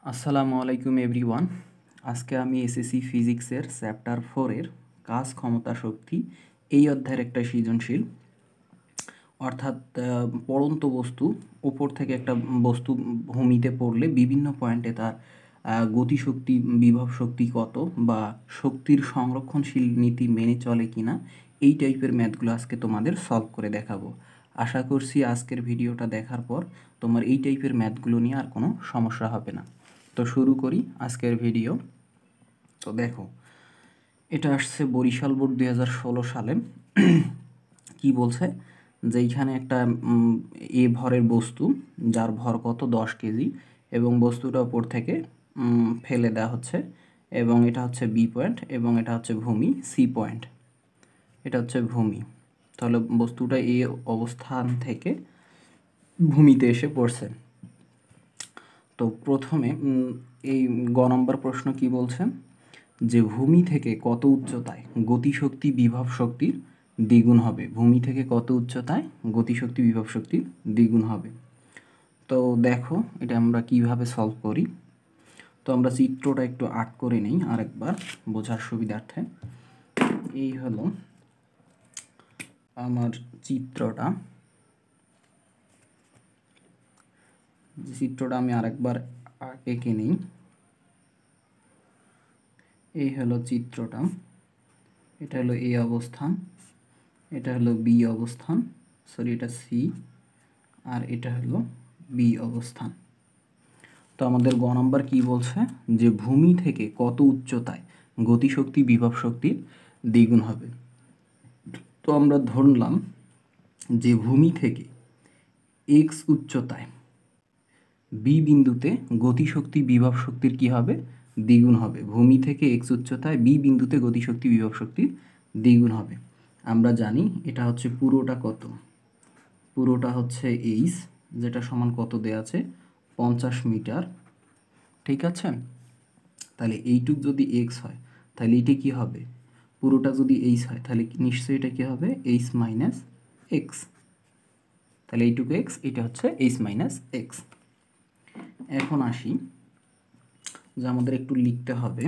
আসসালামু আলাইকুম এভরিওয়ান। আজকে আমি এসএসসি ফিজিক্সের চ্যাপ্টার 4-এর কাজ ক্ষমতা শক্তি এই অধ্যায়ের একটা সৃজনশীল, অর্থাৎ পড়ন্ত বস্তু উপর থেকে একটা বস্তু ভূমিতে পড়লে বিভিন্ন পয়েন্টে তার গতিশক্তি বিভব শক্তি কত বা শক্তির সংরক্ষণশীল নীতি মেনে চলে কিনা এই টাইপের ম্যাথগুলো আজকে তোমাদের সলভ করে দেখাবো। আশা করছি আজকের ভিডিওটা দেখার পর তোমার এই টাইপের ম্যাথগুলো নিয়ে আর কোনো সমস্যা হবে না। তো শুরু করি আজকের ভিডিও। তো দেখো, এটা আসছে বরিশাল বোর্ড 2016 সালে। কি বলছে যে এইখানে একটা এ ভরের বস্তু, যার ভর কত 10 কেজি, এবং বস্তুটা উপর থেকে ফেলে দেওয়া হচ্ছে, এবং এটা হচ্ছে বি পয়েন্ট এবং এটা হচ্ছে ভূমি সি পয়েন্ট, এটা হচ্ছে ভূমি। তাহলে বস্তুটা এই অবস্থান থেকে ভূমিতে এসে পড়ছে। তো প্রথমে এই গ নম্বর প্রশ্ন কি বলছে যে ভূমি থেকে কত উচ্চতায় গতিশক্তি বিভব শক্তির দ্বিগুণ হবে। ভূমি থেকে কত উচ্চতায় গতিশক্তি বিভব শক্তির দ্বিগুণ হবে। তো দেখো এটা আমরা কিভাবে সলভ করি। তো আমরা চিত্রটা একটু আর্ট করে নিই আরেকবার বোঝার সুবিধার্থে। এই হলো আমার চিত্রটা। চিত্রটা আমি আরেকবার এঁকে নিই। এই হলো চিত্রটা। এটা হলো এ অবস্থান, এটা হলো বি অবস্থান, সরি এটা সি, আর এটা হলো বি অবস্থান। তো আমাদের গ নম্বর কি বলছে যে ভূমি থেকে কত উচ্চতায় গতিশক্তি বিভব শক্তির দ্বিগুণ হবে। তো আমরা ধরলাম যে ভূমি থেকে এক্স উচ্চতায় বি বিন্দুতে গতিশক্তি বিভব শক্তির কি হবে, দ্বিগুণ হবে। ভূমি থেকে এক্স উচ্চতায় বি বিন্দুতে গতিশক্তি বিভব শক্তির দ্বিগুণ হবে। আমরা জানি এটা হচ্ছে পুরোটা কত, পুরোটা হচ্ছে এইচ, যেটা সমান কত দেয়া আছে 50 মিটার, ঠিক আছে। তাহলে এইটুক যদি এক্স হয় তাহলে এইটা কি হবে, পুরোটা যদি এইচ হয় তাহলে নিশ্চয়ই এটা কি হবে এইচ মাইনাস এক্স। তাহলে এইটুকু এক্স, এটা হচ্ছে এইচ মাইনাস এক্স। এখন আসি যে আমাদের একটু লিখতে হবে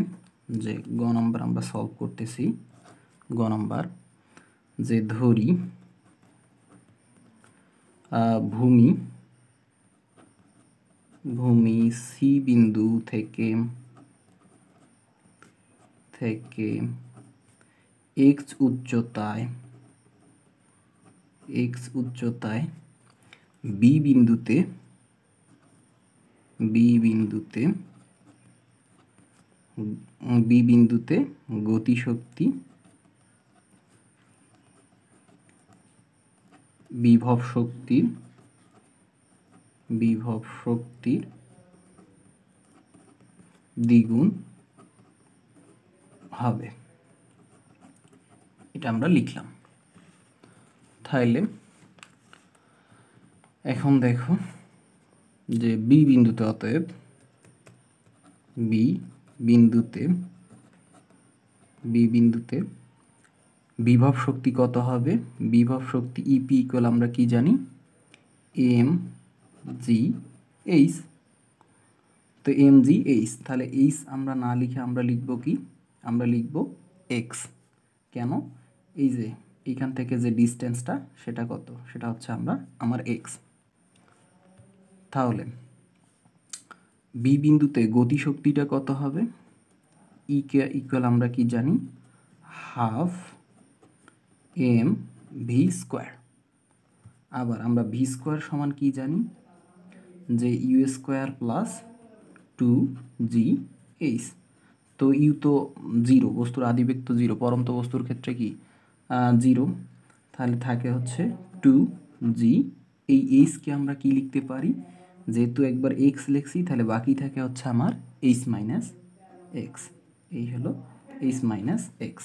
যে গ নম্বর আমরা সলভ করতেছি। গ নম্বর যে ধরি ভূমি সি বিন্দু থেকে এক্স উচ্চতায় বি বিন্দুতে গতিশক্তি বিভব শক্তির দ্বিগুণ হবে, এটা আমরা লিখলাম। তাহলে এখন দেখো যে বি বিন্দুতে, অতএব বি বিন্দুতে বিভব শক্তি কত হবে। বিভব শক্তি ইপি ইকুয়াল আমরা কি জানি, এম জি এইচ। তো এম জি এইচ, তাহলে এইচ আমরা না লিখে আমরা লিখব কি, আমরা লিখব এক্স। কেন, এই যে এইখান থেকে যে ডিস্টেন্সটা সেটা কত, সেটা হচ্ছে আমার এক্স। তাহলে বি বিন্দুতে গতিশক্তিটা কত হবে, ইকুয়াল আমরা কি জানি, হাফ এম ভি স্কোয়ার। আবার আমরা ভি স্কোয়ার সমান কি জানি, যে ইউ স্কোয়ার প্লাস 2জি এইচ। তো ইউ তো জিরো, বস্তুর আদিবেগ তো জিরো, পরন্ত বস্তুর ক্ষেত্রে কি জিরো। তাহলে থাকে হচ্ছে 2জি। এই এইচকে আমরা কি লিখতে পারি, যেহেতু একবার এক্স লিখছি তাহলে বাকি থাকে হচ্ছে আমার এইচ মাইনাস এক্স। এই হলো এইচ মাইনাস এক্স।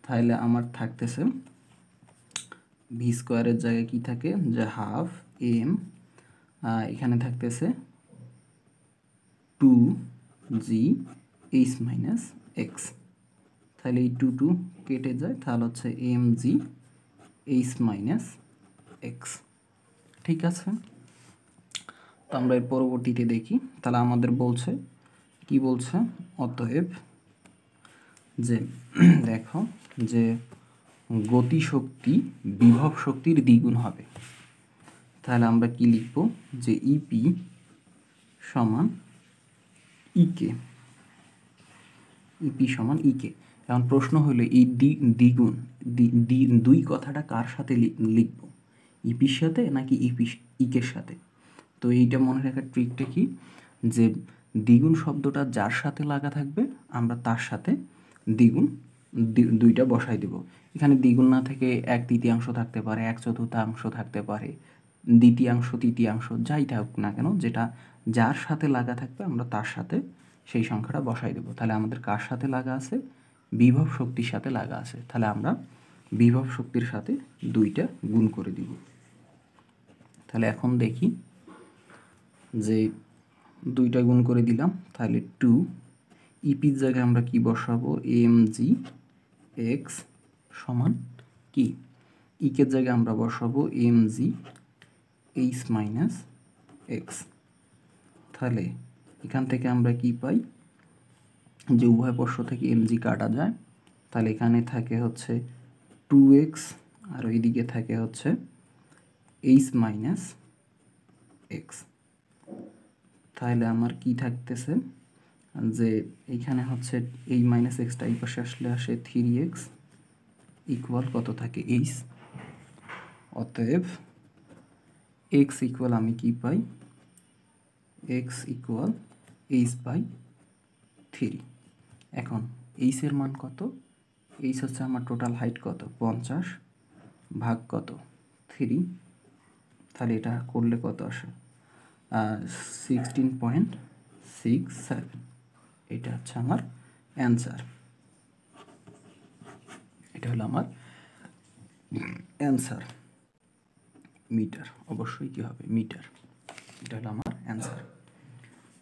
তাহলে আমার থাকতেছে ভি স্কোয়ারের জায়গায় কি থাকে, যে হাফ এম, এখানে থাকতেছে 2জি এইচ মাইনাস এক্স। তাহলে এই 2 কেটে যায়, তাহলে হচ্ছে M G H minus X, ঠিক আছে। তো আমরা এর পরবর্তীতে দেখি। তাহলে আমাদের বলছে কি বলছে, অতএব যে দেখো যে গতিশক্তি বিভব শক্তির দ্বিগুণ হবে। তাহলে আমরা কি লিখব যে ইপি সমান ইকে, ইপি সমান ইকে। এখন প্রশ্ন হলো এই দ্বিগুণ দুই কথাটা কার সাথে লিখব, ইপির সাথে নাকি ইকের সাথে? তো এইটা মনে রাখার ট্রিকটা কি, যে দ্বিগুণ শব্দটা যার সাথে লাগা থাকবে আমরা তার সাথে দ্বিগুণ দুইটা বসাই দেব। এখানে দ্বিগুণ না থেকে 1/3 থাকতে পারে, 1/4 থাকতে পারে, দ্বিতীয়াংশ তৃতীয়াংশ যাই থাকুক না কেন, যেটা যার সাথে লাগা থাকবে আমরা তার সাথে সেই সংখ্যাটা বসাই দেব। তাহলে আমাদের কার সাথে লাগা আছে, বিভব শক্তির সাথে লাগা আছে। তাহলে আমরা বিভব শক্তির সাথে দুইটা গুণ করে দিব। তাহলে এখন দেখি যে দুইটা গুণ করে দিলাম, তাহলে 2 ইপির জায়গায় আমরা কি বসাবো, mg x সমান কি, ইকের জায়গায় আমরা বসাবো mg h মাইনাস এক্স। তাহলে এখান থেকে আমরা কি পাই, যে উভয় পার্শ্ব থেকে mg কাটা যায়, তাহলে এখানে থাকে হচ্ছে 2x আর ওইদিকে থাকে হচ্ছে h মাইনাস এক্স। তাহলে আমার কি থাকতেছে, যে এইখানে হচ্ছে এই মাইনাস এক্সটা এই পাশে আসলে আসে 3x ইকুয়াল কত থাকে h। অতএব x ইকুয়াল আমি কি পাই, x ইকুয়াল h/3। এখন h এর মান কত, h হচ্ছে আমার টোটাল হাইট কত 50 ভাগ কত 3, তাহলে এটা করলে কত আসে 16.67। এটা হচ্ছে আমার অ্যান্সার, এটা হলো আমার অ্যান্সার। মিটার, অবশ্যই কি হবে মিটার, এটা হলো আমার অ্যান্সার।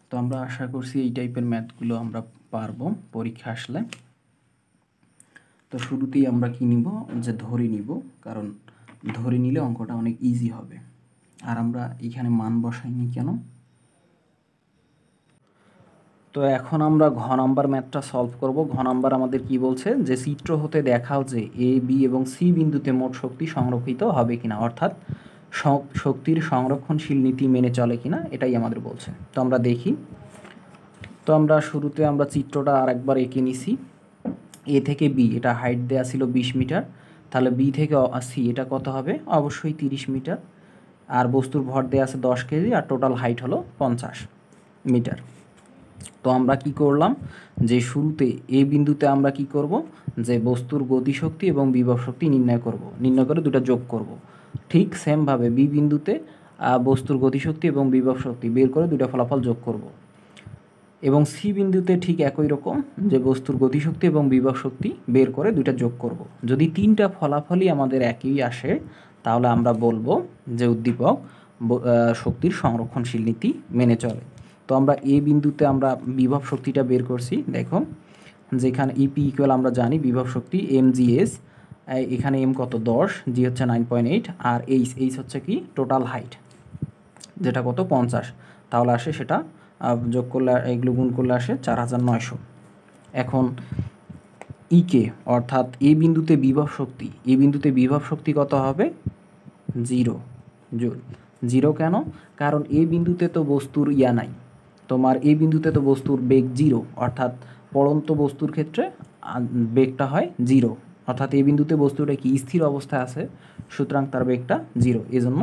তো আমরা আশা করছি এই টাইপের ম্যাথগুলো আমরা পারবো পরীক্ষা আসলে। তো শুরুতেই আমরা কি নিব, যে ধরে নিব, কারণ ধরে নিলে অঙ্কটা অনেক ইজি হবে। আর আমরা এখানে মান বসাইনি কেন। তো এখন আমরা ঘ নাম্বার ম্যাথটা সলভ করব। ঘ নাম্বার আমাদের কি বলছে, যে চিত্র হতে দেখাও যে এ বি এবং সি বিন্দুতে মোট শক্তি সংরক্ষিত হবে কিনা, অর্থাৎ শক্তির সংরক্ষণশীল নীতি মেনে চলে কিনা, এটাই আমাদের বলছে। তো আমরা দেখি। তো আমরা শুরুতে আমরা চিত্রটা আরেকবার এঁকে নিছি। এ থেকে বি, এটা হাইট দেওয়া ছিল 20 মিটার, তাহলে বি থেকে সি এটা কত হবে, অবশ্যই 30 মিটার। আর বস্তুর ভর দেওয়া আছে 10 কেজি, আর টোটাল হাইট হলো 50 মিটার। তো আমরা কি করলাম, যে শুরুতে এই বিন্দুতে আমরা কি করব, যে বস্তুর গতিশক্তি এবং বিভব শক্তি নির্ণয় করে দুটো যোগ করব। ঠিক সেমভাবে বি বিন্দুতে বস্তুর গতিশক্তি এবং বিভব শক্তি বের করে দুটো ফলাফল যোগ করব। এবং সি বিন্দুতে ঠিক একই রকম, যে বস্তুর গতিশক্তি এবং বিভব শক্তি বের করে দুইটা যোগ করব। যদি তিনটা ফলাফলই আমাদের একই আসে, তাহলে আমরা বলবো যে উদ্দীপক শক্তির সংরক্ষণশীল নীতি মেনে চলে। তো আমরা এ বিন্দুতে আমরা বিভব শক্তিটা বের করছি। দেখো যেখানে ইপি ইকুয়াল আমরা জানি বিভব শক্তি mgs, এখানে এম কত 10, জি হচ্ছে 9.8, আর এইচ হচ্ছে কি টোটাল হাইট, যেটা কত 50, তাহলে আসে সেটা যোগ করলে এগুলো গুণ করলে আসে 4900। এখন ইকে অর্থাৎ এই বিন্দুতে বিভব শক্তি কত হবে 0 জুল। 0 কেন, কারণ এই বিন্দুতে তো বস্তুর নাই, তোমার এই বিন্দুতে তো বস্তুর বেগ 0, অর্থাৎ পড়ন্ত বস্তুর ক্ষেত্রে বেগটা হয় 0, অর্থাৎ এই বিন্দুতে বস্তুটা কি স্থির অবস্থায় আছে, সুতরাং তার বেগটা 0। এই জন্য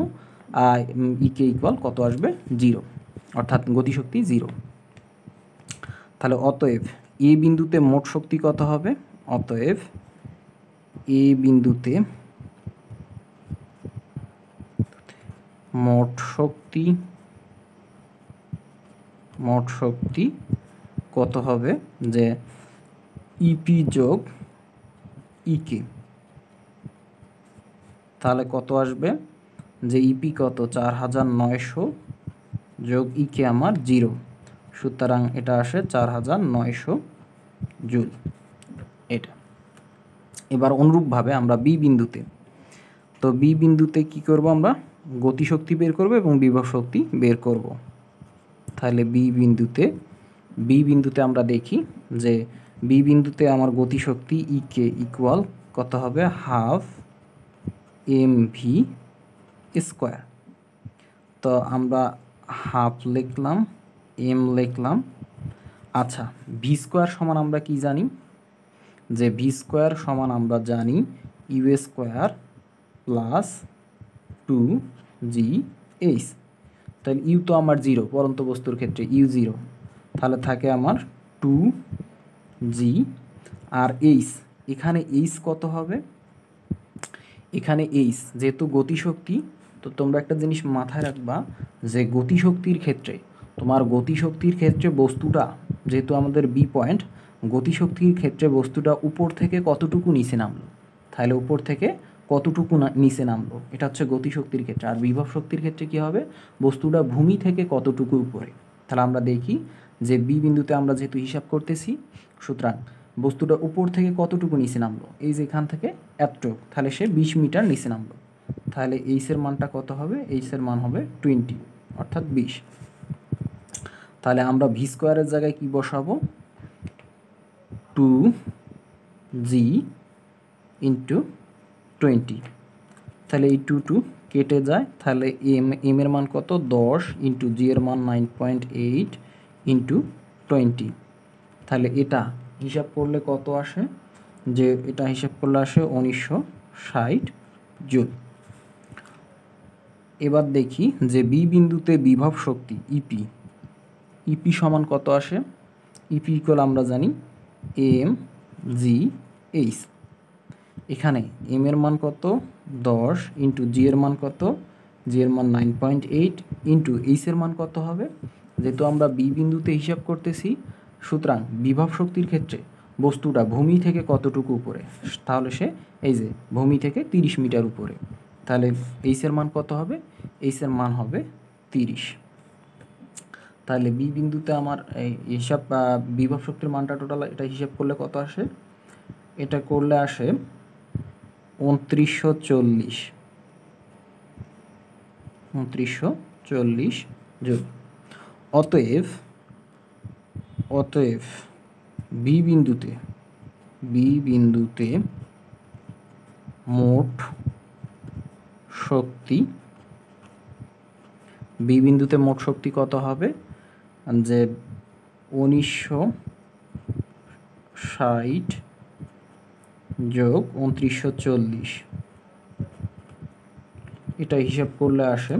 ইকে ইকুয়াল কত আসবে 0, অর্থাৎ গতিশক্তি 0। তাহলে অতএব এ বিন্দুতে মোট শক্তি কত হবে, অতএব এ বিন্দুতে মোট শক্তি কত হবে, যে ইপি যোগ ইকে, তাহলে কত আসবে, যে ইপি কত 4900 যোগ ইকে আমার 0, সুতরাং এটা আসে 4900 জুল। এটা এবার অনুরূপভাবে আমরা বি বিন্দুতে কি করব, আমরা গতিশক্তি বের করব এবং বিভব শক্তি বের করব। তাহলে বি বিন্দুতে আমরা দেখি যে বি বিন্দুতে আমার গতিশক্তি ইকে ইকুয়াল কত হবে, হাফ mv স্কোয়ার। তো আমরা হাফ লিখলাম, এম লিখলাম। আচ্ছা, ভি স্কোয়ার সমান আমরা কি জানি, যে ভি স্কোয়ার সমান আমরা জানি ইউ স্কোয়ার প্লাস 2gh। তাহলে ইউ তো আমার জিরো, পরন্ত বস্তুর ক্ষেত্রে ইউ জিরো, তাহলে থাকে আমার 2g। আর এইচ, এখানে এইচ কত হবে, এখানে এইচ যেহেতু গতিশক্তি, তো তোমরা একটা জিনিস মাথায় রাখবা যে গতিশক্তির ক্ষেত্রে, তোমার গতিশক্তির ক্ষেত্রে বস্তুটা যেহেতু আমাদের বি পয়েন্ট, গতিশক্তির ক্ষেত্রে বস্তুটা উপর থেকে কতটুকু নিচে নামলো, তাহলে উপর থেকে কতটুকু নিচে নামলো, এটা হচ্ছে গতিশক্তির ক্ষেত্রে। আর বিভব শক্তির ক্ষেত্রে কী হবে, বস্তুটা ভূমি থেকে কতটুকু উপরে। তাহলে আমরা দেখি যে বি বিন্দুতে আমরা যেহেতু হিসাব করতেছি, সুতরাং বস্তুটা উপর থেকে কতটুকু নিচে নামলো, এই যে এখান থেকে এতটুকু, তাহলে সে 20 মিটার নিচে নামলো। তাহলে এইচের মানটা কত হবে, এইচের মান হবে 20 অর্থাৎ 20। তাহলে আমরা ভি স্কোয়ারের জায়গায় কি বসাবো, 2g ইন্টু 20। তাহলে এই 2 কেটে যায়, তাহলে এম এর মান কত, 10 ইন্টু জি এর মান 9.8 ইন্টু 20। তাহলে এটা হিসাব করলে কত আসে, যে এটা হিসাব করলে আসে 1960 জুল। এবার দেখি যে বি বিন্দুতে বিভব শক্তি ইপি সমান কত আসে, ইপি ইকুয়াল আমরা জানি এম জি এইচ। এখানে এম এর মান কত, 10 ইন্টু জি এর মান কত, জি এর মান 9.8 ইন্টু এইচের মান কত হবে, যেহেতু আমরা বি বিন্দুতে হিসাব করতেছি, সুতরাং বিভব শক্তির ক্ষেত্রে বস্তুটা ভূমি থেকে কতটুকু উপরে, তাহলে সে এই যে ভূমি থেকে 30 মিটার উপরে। তাহলে এইচের মান কত হবে, এইচের মান হবে 30। তাহলে বি বিন্দুতে আমার এই হিসাব বিভব শক্তির মানটা টোটাল এটা হিসাব করলে কত আসে, এটা করলে আসে 2940 জুল। অতএব বি বিন্দুতে মোট শক্তি কত হবে, যে 1960 যোগ 2940, এটা হিসাব করলে আসে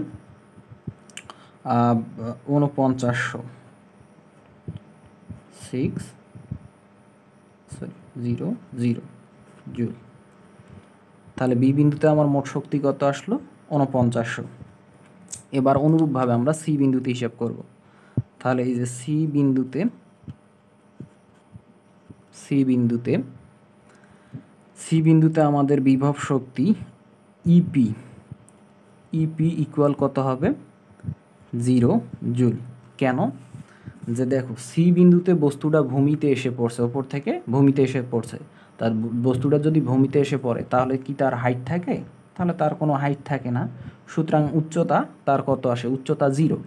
4900 জুল। তাহলে বি বিন্দুতে আমার মোট শক্তি কত আসলো, 4900। এবার অনুরূপভাবে আমরা সি বিন্দুতে হিসাব করব। তাহলে এই যে সি বিন্দুতে আমাদের বিভব শক্তি ইপি ইকুয়াল কত হবে, 0 জুল। কেন, যে দেখো সি বিন্দুতে বস্তুটা ভূমিতে এসে পড়ছে, ওপর থেকে ভূমিতে এসে পড়ছে। তার বস্তুটা যদি ভূমিতে এসে পড়ে তাহলে কি তার হাইট থাকে, তাহলে তার কোনো হাইট থাকে না। সুতরাং উচ্চতা তার কত আসে, উচ্চতা 0,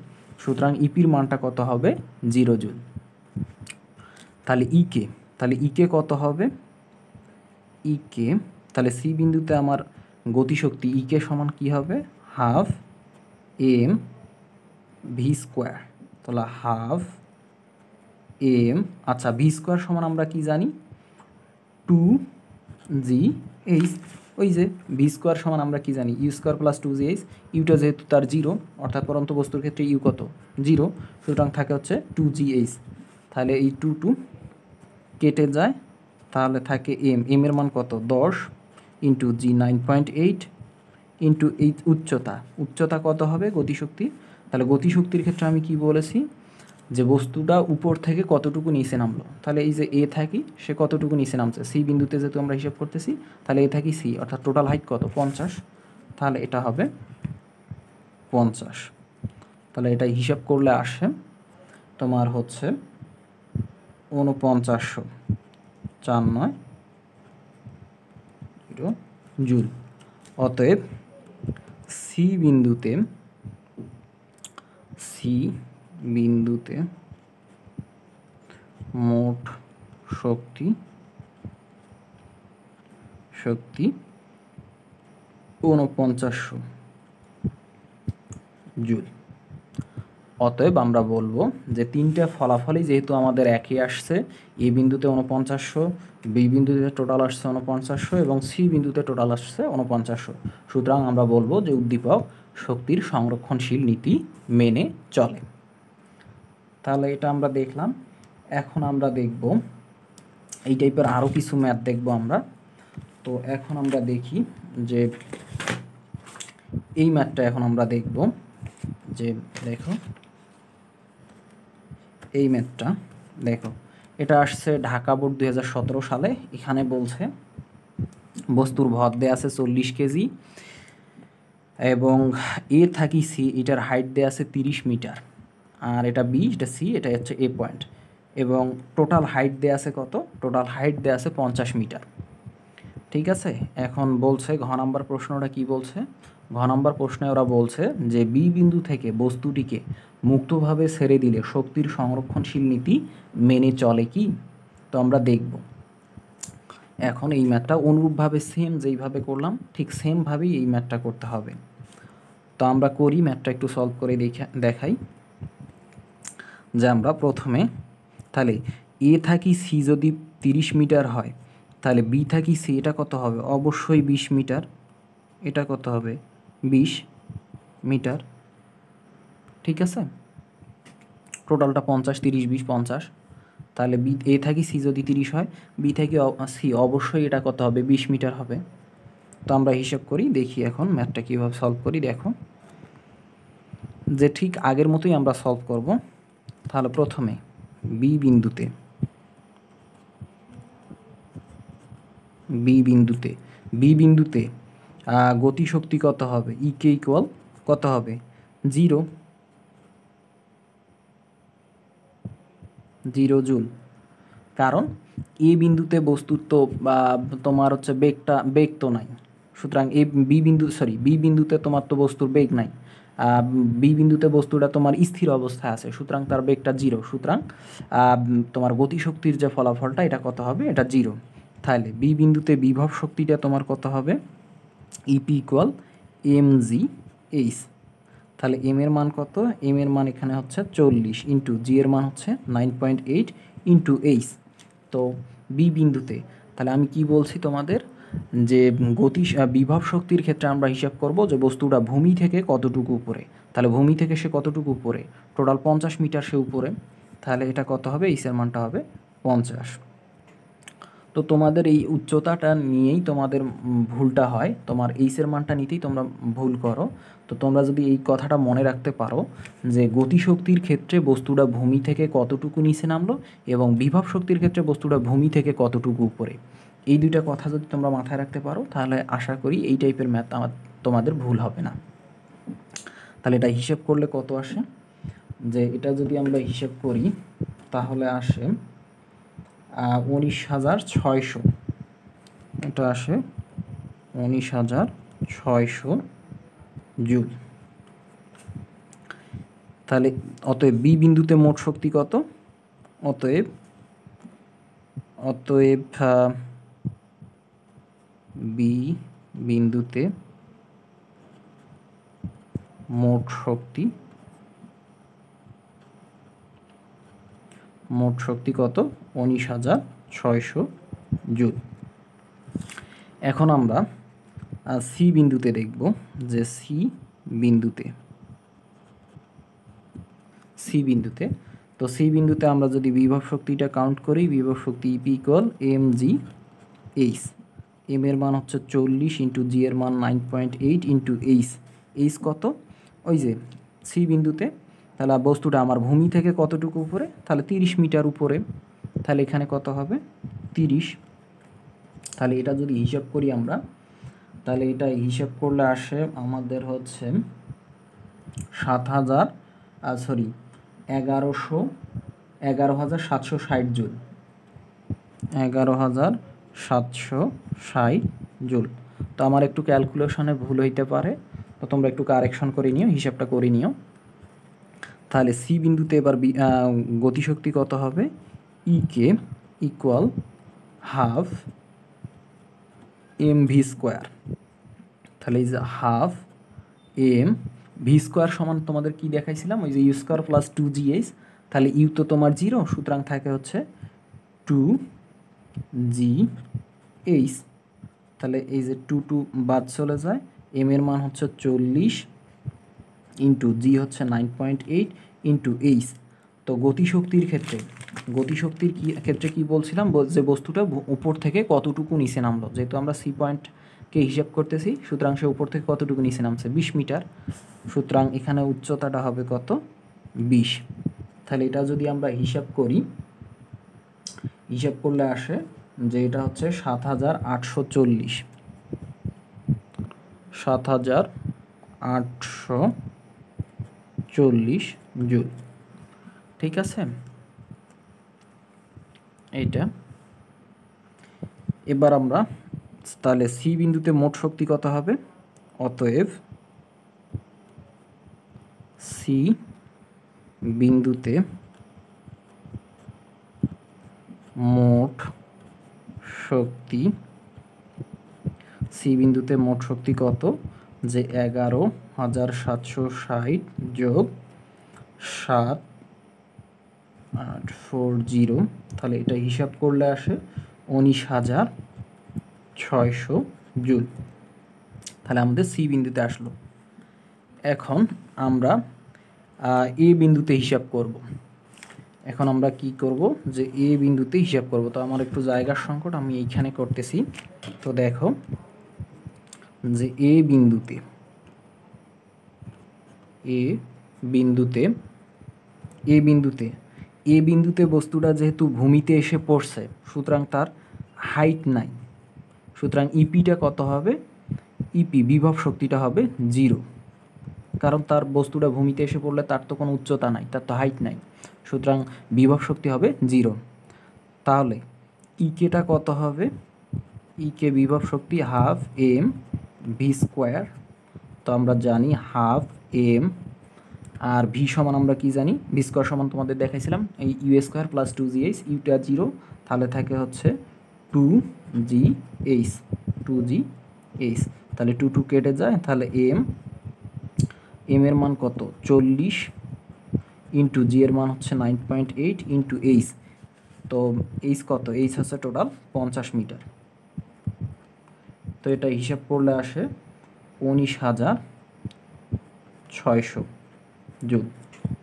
সুতরাং ইপির মানটা কত হবে, 0 জুল। তাহলে ইকে কত হবে, তাহলে সি বিন্দুতে আমার গতিশক্তি ইকে সমান কি হবে, হাফ এম ভি স্কোয়ার। তাহলে হাফ এম, আচ্ছা ভি স্কোয়ার সমান আমরা কি জানি, 2gh। ওই যে ভি স্কোয়ার সমান আমরা কি জানি, you square plus 2gh। Yuta যেহেতু তার 0, অর্থাৎ পরন্ত বস্তুর ক্ষেত্রে ইউ কত, 0, সুতরাং থাকে হচ্ছে 2gh। তাহলে এই 2 কেটে যায়, তাহলে থাকে এম এর মান কত, 10 ইন্টু জি 9.8 ইন্টু এই উচ্চতা কত হবে গতিশক্তি। তাহলে গতিশক্তির ক্ষেত্রে আমি কি বলেছি, যে বস্তুটা উপর থেকে কতটুকু নিচে নামলো, তাহলে এই যে এ থাকি সে কতটুকু নিচে নামছে, সি বিন্দুতে যেহেতু আমরা হিসাব করতেছি, তাহলে এ থাকি সি, অর্থাৎ টোটাল হাইট কত, 50। তাহলে এটা হবে 50। তাহলে এটা হিসাব করলে আসে তোমার হচ্ছে 4904 জুল। অতএব সি বিন্দুতে মোট শক্তি 4900 জুল। অতএব আমরা বলবো যে তিনটা ফলাফলই যেহেতু আমাদের একই আসছে, এ বিন্দুতে 4900, বি বিন্দুতে টোটাল আসছে 4900 এবং সি বিন্দুতে টোটাল আসছে 4900, সুতরাং আমরা বলবো যে উদ্দীপক শক্তির সংরক্ষণশীল নীতি মেনে চলে। তাহলে এটা আমরা দেখলাম। এখন আমরা দেখব এই টাইপের আরও কিছু ম্যাথ দেখব আমরা। তো এখন আমরা দেখি যে এই ম্যাথটা এখন আমরা দেখব যে দেখো এই ম্যাথটা দেখো, এটা আসছে ঢাকা বোর্ড 2017 সালে। এখানে বলছে বস্তুর ভর দেয়া আছে 40 কেজি এবং এ থাকি সি, এটার হাইট দেয়া আছে 30 মিটার, আর এটা বি, এটা সি, এটা হচ্ছে এ পয়েন্ট, এবং টোটাল হাইট দেয়া আছে কত? টোটাল হাইট দেয়া আছে 50 মিটার। ঠিক আছে, এখন বলছে ঘ নাম্বার প্রশ্নটা কি বলছে? ঘ নাম্বার প্রশ্নে ওরা বলছে যে বি বিন্দু থেকে বস্তুটিকে মুক্তভাবে ছেড়ে দিলে শক্তির সংরক্ষণশীল নীতি মেনে চলে কি? তো আমরা দেখব। এখন এই ম্যাথটা অনুরূপভাবে সেম যেইভাবে করলাম ঠিক সেমভাবেই এই ম্যাথটা করতে হবে। তো আমরা করি, ম্যাথটা একটু সলভ করে দেখাই। যে আমরা প্রথমে তাহলে এ থাকি সি যদি 30 মিটার হয়, তাহলে বি থাকি সি এটা কত হবে? অবশ্যই 20 মিটার। এটা কত হবে? 20 মিটার। ঠিক আছে, টোটালটা 50, 30, 20, 50। তাহলে বি এ থাকি সি যদি 30 হয়, বি থাকি সি অবশ্যই এটা কত হবে? 20 মিটার হবে। তো আমরা হিসাব করি, দেখি এখন ম্যাথটা কীভাবে সলভ করি। দেখো যে ঠিক আগের মতোই আমরা সলভ করব। তাহলে প্রথমে বি বিন্দুতে গতিশক্তি কত হবে? ইকে ইকুয়াল কত হবে? 0 জুল। কারণ এ বিন্দুতে বস্তুর তো তোমার হচ্ছে বেগ তো নাই, সুতরাং বি বিন্দুতে তোমার তো বস্তুর বেগ নাই। বি বিন্দুতে বস্তুটা তোমার স্থির অবস্থায় আছে, সুতরাং তার বেগটা 0, সুতরাং তোমার গতিশক্তির যে ফলাফলটা এটা কত হবে? এটা 0। তাহলে বি বিন্দুতে বিভব শক্তিটা তোমার কত হবে? E P equal mgh। তাহলে এম এর মান কত? এম এর মান এখানে হচ্ছে 40 ইন্টু জি এর মান হচ্ছে 9.8 ইন্টু এইচ। তো বি বিন্দুতে তাহলে আমি কি বলছি তোমাদের যে বিভব শক্তির ক্ষেত্রে আমরা হিসাব করব যে বস্তুটা ভূমি থেকে কতটুকু উপরে। তাহলে ভূমি থেকে সে কতটুকু উপরে? টোটাল 50 মিটার সে উপরে। তাহলে এটা কত হবে? এইচের মানটা হবে 50। তো তোমাদের এই উচ্চতাটা নিয়েই তোমাদের ভুলটা হয়, তোমার এইচের মানটা নিতেই তোমরা ভুল করো। তো তোমরা যদি এই কথাটা মনে রাখতে পারো যে গতিশক্তির ক্ষেত্রে বস্তুটা ভূমি থেকে কতটুকু নিচে নামলো এবং বিভব শক্তির ক্ষেত্রে বস্তুটা ভূমি থেকে কতটুকু উপরে, এই দুইটা কথা যদি তোমরা মাথায় রাখতে পারো তাহলে আশা করি এই টাইপের ম্যাথ তোমাদের ভুল হবে না। তাহলে এটা হিসেব করলে কত আসে? যে এটা যদি আমরা হিসেব করি তাহলে আসে 19,600। এটা আসে 19,600 জুল। তাহলে অতএব বি বিন্দুতে মোট শক্তি কত? অতএব বি বিন্দুতে মোট শক্তি কত? 19,600 জুল। এখন আমরা সি বিন্দুতে দেখব যে সি বিন্দুতে তো সি বিন্দুতে আমরা যদি বিভব শক্তিটা কাউন্ট করি, বিভব শক্তি ইপি ইকুয়াল mgh। এম এর মান হচ্ছে 40 ইন্টু জি এর মান 9.8 ইন্টু এইচ কত? ওই যে সি বিন্দুতে তাহলে বস্তুটা আমার ভূমি থেকে কতটুকু উপরে? তাহলে 30 মিটার উপরে। তাহলে এখানে কত হবে? 30। তাহলে এটা যদি হিসাব করি আমরা, তাহলে এটা হিসাব করলে আসে আমাদের হচ্ছে 11,760 জুল। 11,760 জুল। তো আমার একটু ক্যালকুলেশনে ভুল হইতে পারে, তো তোমরা একটু কারেকশন করে নিও, হিসাবটা করে নিও। তাহলে সি বিন্দুতে এবার গতিশক্তি কত হবে, KE equal half M V square. তাহলে এই যে হাফ এম ভি স্কোয়ার সমান তোমাদের কি দেখাইছিলাম, ওই যে ইউ স্কোয়ার প্লাস 2gh। তাহলে ইউ তো তোমার 0, সুতরাং থাকে হচ্ছে 2gh। তাহলে এই যে 2 বাদ চলে যায়, এম এর মান হচ্ছে 40 ইন্টু জি হচ্ছে 9.8 ইন্টু এইচ। তো গতিশক্তির ক্ষেত্রে কি বলছিলাম, যে বস্তুটা উপর থেকে কতটুকু নিচে নামলো, যেহেতু আমরা সি পয়েন্টকে হিসাব করতেছি, সুতরাং সে উপর থেকে কতটুকু নিচে নামছে, 20 মিটার। সুতরাং এখানে উচ্চতাটা হবে কত, 20। তাহলে এটা যদি আমরা হিসাব করলে আসে যে এটা হচ্ছে 7840 জুল। ঠিক আছে, এইটা। এবার আমরা তাহলে সি বিন্দুতে মোট শক্তি কত হবে, অতএব সি বিন্দুতে মোট শক্তি কত, যে 11,760 যোগ 7,840। তাহলে এটা হিসাব করলে আসে 19,600 জুল। তাহলে আমাদের সি বিন্দুতে আসলো। এখন আমরা এ বিন্দুতে হিসাব করব। এখন আমরা কি করব, যে এ বিন্দুতে হিসাব করব। তো আমার একটু জায়গার সংকট, আমি এইখানে করতেছি। তো দেখো যে এ বিন্দুতে বস্তুটা যেহেতু ভূমিতে এসে পড়ছে, সুতরাং তার হাইট নাই। সুতরাং ইপিটা কত হবে, ইপি বিভব শক্তিটা হবে 0, কারণ তার বস্তুটা ভূমিতে এসে পড়লে তার তো কোনো উচ্চতা নাই, তার তো হাইট নাই। সুতরাং বিভব শক্তি হবে 0। তাহলে ইকেটা কত হবে, ইকে বিভব শক্তি হাফ এম ভি স্কোয়ার। তো আমরা জানি হাফ এম, আর ভি সমান আমরা কি জানি, ভি স্কোয়ার সমান তোমাদের দেখাইছিলাম এই you square plus 2gh, Yuta 0, তাহলে থাকে হচ্ছে 2gh। তাহলে 2 কেটে যায়, তাহলে এম এর মান কত, 40 ইন্টু জি এর মান হচ্ছে 9.8 ইন্টু এইচ। তো এইচ কত, এইচ হচ্ছে টোটাল 50 মিটার। তো এটা হিসাব করলে আসে 19,600 জুল।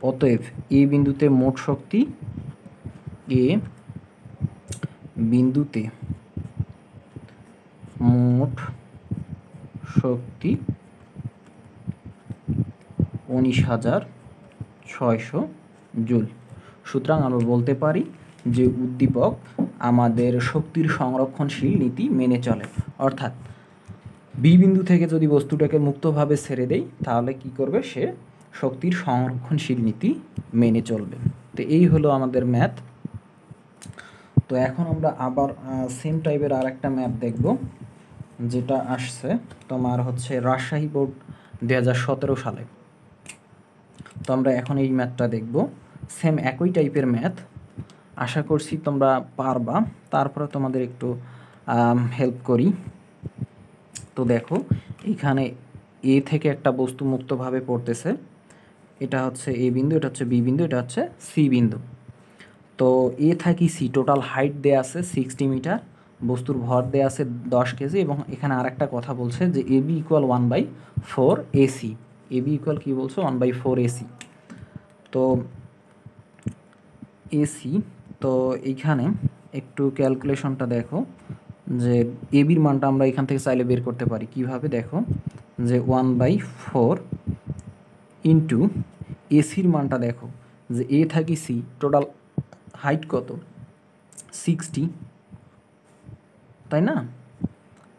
অতএব এ বিন্দুতে মোট শক্তি, 19,600 জুল। সুতরাং আমরা বলতে পারি যে উদ্দীপক আমাদের শক্তির সংরক্ষণশীল নীতি মেনে চলে। অর্থাৎ বি বিন্দু থেকে যদি বস্তুটাকে মুক্তভাবে ছেড়ে দেই, তাহলে কি করবে, সে শক্তির সংরক্ষণশীল নীতি মেনে চলবে। তো এই হলো আমাদের ম্যাথ। তো এখন আমরা আবার সেম টাইপের আর একটা ম্যাথ দেখব, যেটা আসছে তোমার হচ্ছে রাজশাহী বোর্ড 2017 সালে। তো আমরা এখন এই ম্যাথটা দেখব, সেম একই টাইপের ম্যাথ। আশা করছি তোমরা পারবা, তারপরে তোমাদের একটু হেল্প করি। তো দেখো এখানে এ থেকে একটা বস্তু মুক্তভাবে পড়তেছে, এটা হচ্ছে এ বিন্দু, এটা হচ্ছে বি বিন্দু, এটা হচ্ছে সি বিন্দু। তো এ থাকি সি টোটাল হাইট দেয়া আছে 60 মিটার, বস্তুর ভর দেয়া আছে 10 কেজি, এবং এখানে আরেকটা কথা বলছে যে A B equal 1/4 AC. A B equal কী বলছো, 1/4 এসি। তো এসি, তো এইখানে একটু ক্যালকুলেশনটা দেখো, যে এ বির মানটা আমরা এখান থেকে চাইলে বের করতে পারি। কিভাবে দেখো, যে 1/4 ইন্টু এসির মানটা দেখো, যে এ থাকি সি টোটাল হাইট কত, 60, তাই না?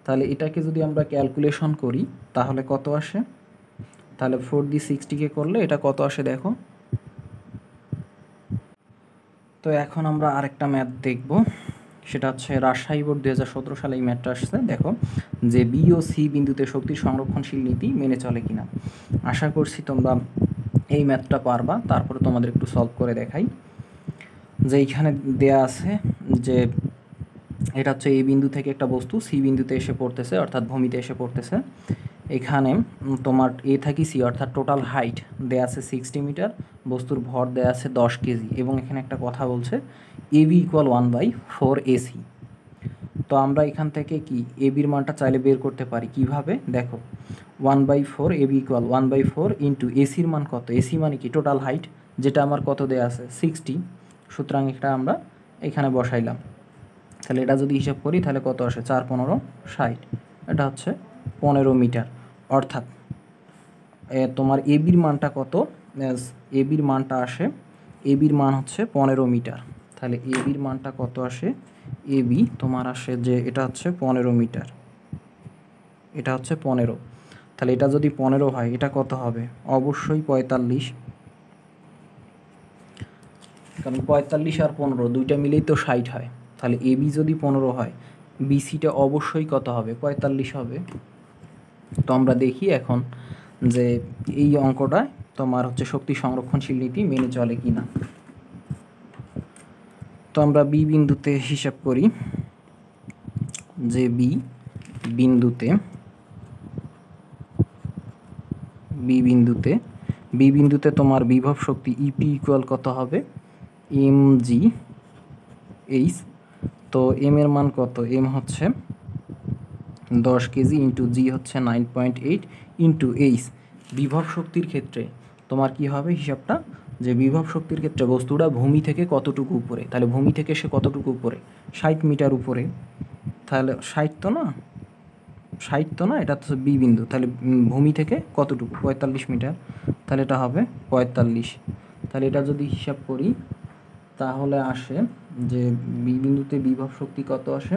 তাহলে এটাকে যদি আমরা ক্যালকুলেশন করি তাহলে কত আসে, তাহলে 4 দিয়ে 60কে করলে এটা কত আসে দেখো। তো এখন আমরা আরেকটা ম্যাথ দেখব, সেটা হচ্ছে রাজশাহী বোর্ড 2017 সালে এই ম্যাথটা আসছে। দেখো যে বি ও সি বিন্দুতে শক্তির সংরক্ষণশীল নীতি মেনে চলে কিনা। আশা করছি তোমরা এই ম্যাথটা পারবা। তারপরে তোমাদের একটু সলভ করে দেখাই যে এইখানে দেয়া আছে যে এটা হচ্ছে এই বিন্দু থেকে একটা বস্তু সি বিন্দুতে এসে পড়তেছে, অর্থাৎ ভূমিতে এসে পড়তেছে। এখানে তোমার এ থাকি সি অর্থাৎ টোটাল হাইট দেয়া আছে 60 মিটার, বস্তুর ভর দেয়া আছে 10 কেজি, এবং এখানে একটা কথা বলছে এবি ইকুয়াল 1/4 এসি। তো আমরা এখান থেকে কি এবির মানটা চাইলে বের করতে পারি কিভাবে, দেখো 1/4 এবি ইকুয়াল 1/4 ইন্টু এসির মান কত, এসি মানে কি টোটাল হাইট, যেটা আমার কত দেয়া আছে 60, সুতরাং এটা আমরা এখানে বসাইলাম। তাহলে এটা যদি হিসাব করি তাহলে কত আসে 4 15 60, এটা হচ্ছে 15 মিটার। অর্থাৎ তোমার এবির মানটা কত, এবির মানটা আসে, এবির মান হচ্ছে 15 মিটার। তাহলে এবির মানটা কত আসে, এবি তোমার আসে যে এটা হচ্ছে 15 মিটার, এটা হচ্ছে 15। তাহলে এটা যদি 15 হয় এটা কত হবে, অবশ্যই 45, কারণ 45 আর 15 দুইটা মিলেই তো 60 হয়। তাহলে এবি যদি 15 হয় বিসিটা অবশ্যই কত হবে, 45 হবে। তো আমরা দেখি এখন যে এই অঙ্কটা তোমার হচ্ছে শক্তি সংরক্ষণশীল নীতি মেনে চলে কি না। তো আমরা বি বিন্দুতে হিসাব করি যে বি বিন্দুতে তোমার বিভব শক্তি ইপি ইকুয়াল কত হবে, এম জি এইচ। তো এম এর মান কত, এম হচ্ছে 10 কেজি ইন্টু জি হচ্ছে 9.8 ইন্টু এইচ। বিভব শক্তির ক্ষেত্রে তোমার কি হবে হিসাবটা, যে বিভব শক্তির ক্ষেত্রে বস্তুটা ভূমি থেকে কতটুকু উপরে, তাহলে ভূমি থেকে সে কতটুকু উপরে 60 মিটার উপরে, তাহলে 60 তো না, এটা তো বি বিন্দু, তাহলে ভূমি থেকে কতটুকু 45 মিটার, তাহলে এটা হবে 45। তাহলে এটা যদি হিসাব করি তাহলে আসে যে বি বিন্দুতে বিভব শক্তি কত আসে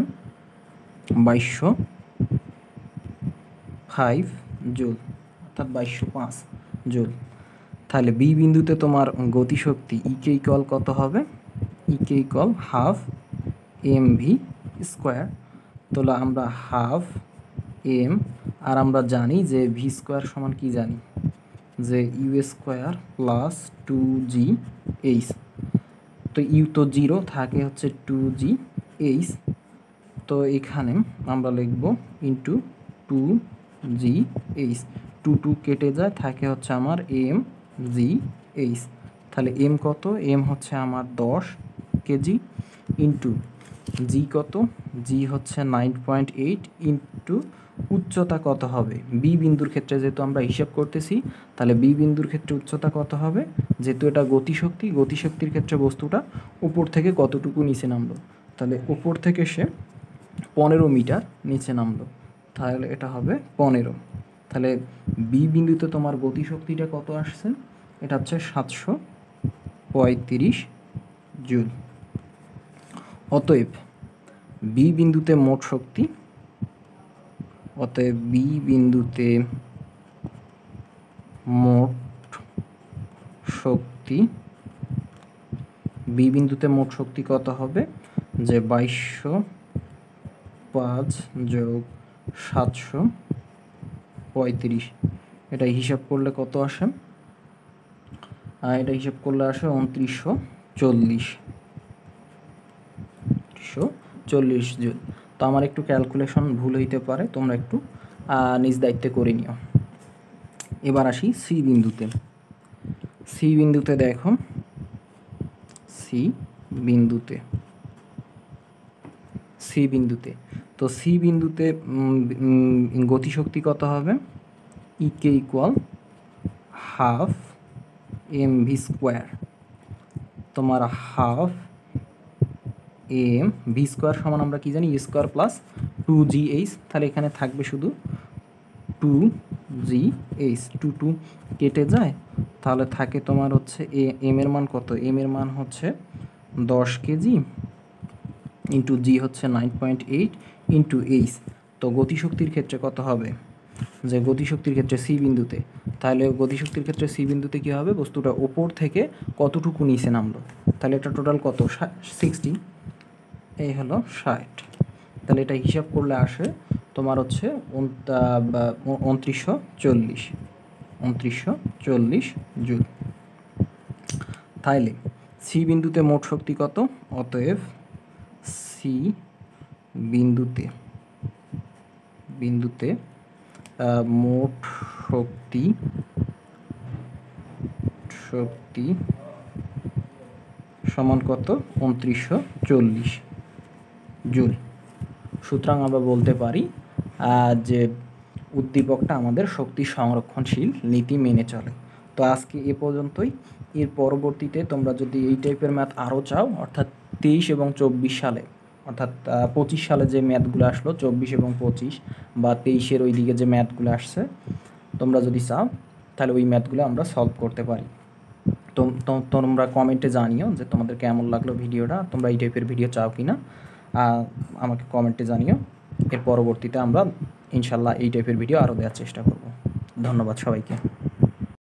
2205 জুল, অর্থাৎ 2205 জুল। তাহলে বি বিন্দুতে তোমার গতিশক্তি ইকে ইকুয়াল কত হবে, KE equal half M V square. তাহলে আমরা হাফ এম, আর আমরা জানি যে ভি স্কোয়ার সমান কি জানি, যে ইউ স্কোয়ার প্লাস 2জি এইচ। তো ইউ তো 0 থাকে হচ্ছে 2জি এইচ, তো এখানে আমরা লিখব ইন্টু 2জি এইচ, 2 কেটে যায় থাকে হচ্ছে আমার এম জি এইচ। তাহলে এম কত, এম হচ্ছে আমার 10 কেজি ইন্টু জি কত, জি হচ্ছে 9.8 ইন্টু উচ্চতা কত হবে, বি বিন্দুর ক্ষেত্রে যেহেতু আমরা হিসাব করতেছি, তাহলে বি বিন্দুর ক্ষেত্রে উচ্চতা কত হবে, যেহেতু এটা গতিশক্তির ক্ষেত্রে বস্তুটা উপর থেকে কতটুকু নিচে নামলো, তাহলে উপর থেকে সে 15 মিটার নিচে নামলো, তাহলে এটা হবে 15। তাহলে বি বিন্দুতে তোমার গতিশক্তিটা কত আসছে, এটা হচ্ছে 735 জুল। অতএব বি বিন্দুতে মোট শক্তি, অতএব বি বিন্দুতে মোট শক্তি কত হবে, যে 2205 যোগ 735, এটা হিসাব করলে কত আসে, এটা হিসাব করলে আসে 2940 জুল। তো আমার একটু ক্যালকুলেশন ভুল হইতে পারে, তোমরা একটু নিজ দায়িত্বে করে নিও। এবার আসি সি বিন্দুতে দেখো, সি বিন্দুতে তো সি বিন্দুতে গতিশক্তি কত হবে, KE equal half M V square. তোমার হাফ এম ভি স্কোয়ার সমান আমরা কি জানি, স্কোয়ার প্লাস 2জি এইচ। তাহলে এখানে থাকবে শুধু 2জি এইচ, 2 কেটে যায়, তাহলে থাকে তোমার হচ্ছে এম এর মান কত, এম এর মান হচ্ছে 10 কেজি ইন্টু জি হচ্ছে 9.8 ইন্টু এইচ। তো গতিশক্তির ক্ষেত্রে কত হবে, যে গতিশক্তির ক্ষেত্রে সি বিন্দুতে, তাহলে গতিশক্তির ক্ষেত্রে সি বিন্দুতে কী হবে, বস্তুটা ওপর থেকে কতটুকু নিচে নামলো, তাহলে এটা টোটাল কত 60, এই হলো 60। তাহলে এটা হিসাব করলে আসে তোমার হচ্ছে 2940 জুল। তাহলে সি বিন্দুতে মোট শক্তি কত? অতএব সি বিন্দুতে মোট শক্তি সমান কত? 2940 জুল। সুতরাং আমরা বলতে পারি যে উদ্দীপকটা আমাদের শক্তি সংরক্ষণশীল নীতি মেনে চলে। তো আজকে এ পর্যন্তই। এর পরবর্তীতে তোমরা যদি এই টাইপের ম্যাথ আরও চাও, অর্থাৎ 23 এবং 24 সালে, অর্থাৎ 25 সালে যে ম্যাথগুলো আসলো, 24 এবং 25 বা 23-এর ওই দিকে যে ম্যাথগুলো আসছে, তোমরা যদি চাও তাহলে ওই ম্যাথগুলো আমরা সলভ করতে পারি। তোমরা কমেন্টে জানিও যে তোমাদের কেমন লাগলো ভিডিওটা, তোমরা এই টাইপের ভিডিও চাও কি না, আমাকে কমেন্টে জানিও। এর পরবর্তীতে আমরা ইনশাল্লাহ এই টাইপের ভিডিও আরও দেওয়ার চেষ্টা করব। ধন্যবাদ সবাইকে।